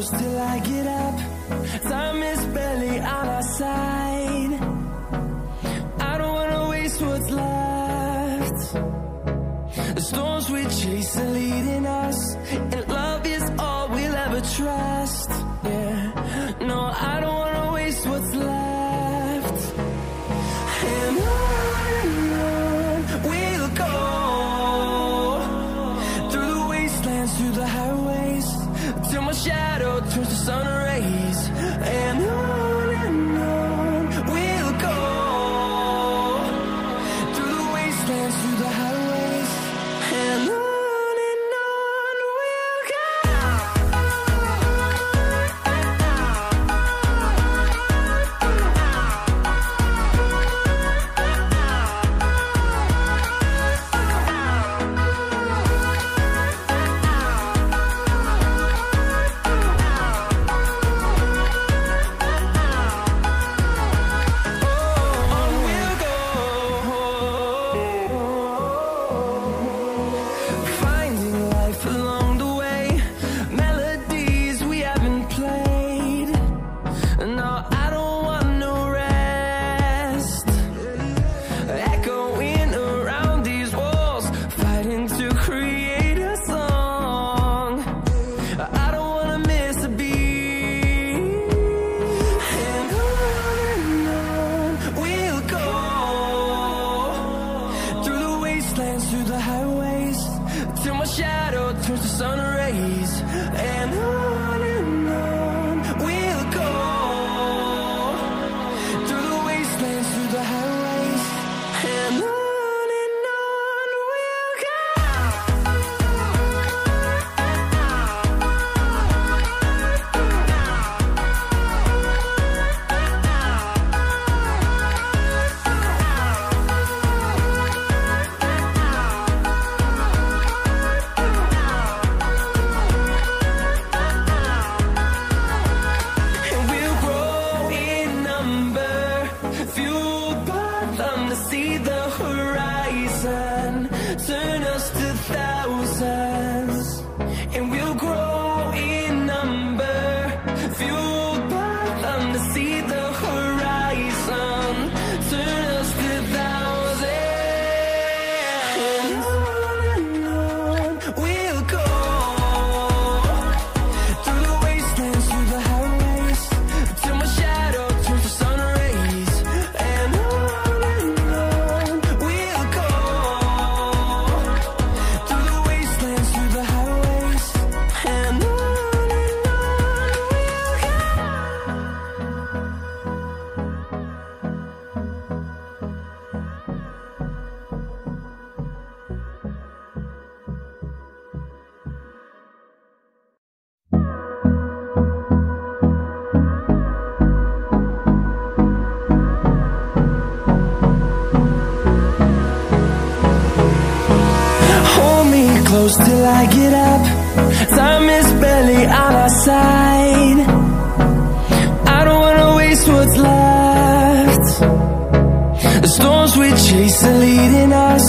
close till I get up. Time is barely on our side. I don't wanna waste what's left. The storms we chase are leading us, and love is all we'll ever trust. Yeah, no, I don't wanna waste what's left. And on we'll go, through the wastelands, through the highways, till my shadow turns to sun rays. And on we'll go, through the wastelands, through the highways, and on we'll go. Through the highways, till my shadow turns to sun rays. And on we'll go, through the wastelands, through the highways, and on we'll go. See the horizon, turn us to thousands, and we'll grow in number, fueled by them. To see the horizon, turn us to thousands, and on we'll go, through the wastelands, through the highways, till my shadow turns to sun rays. And close till I get up. Time is barely on our side. I don't wanna waste what's left. The storms we chase are leading us,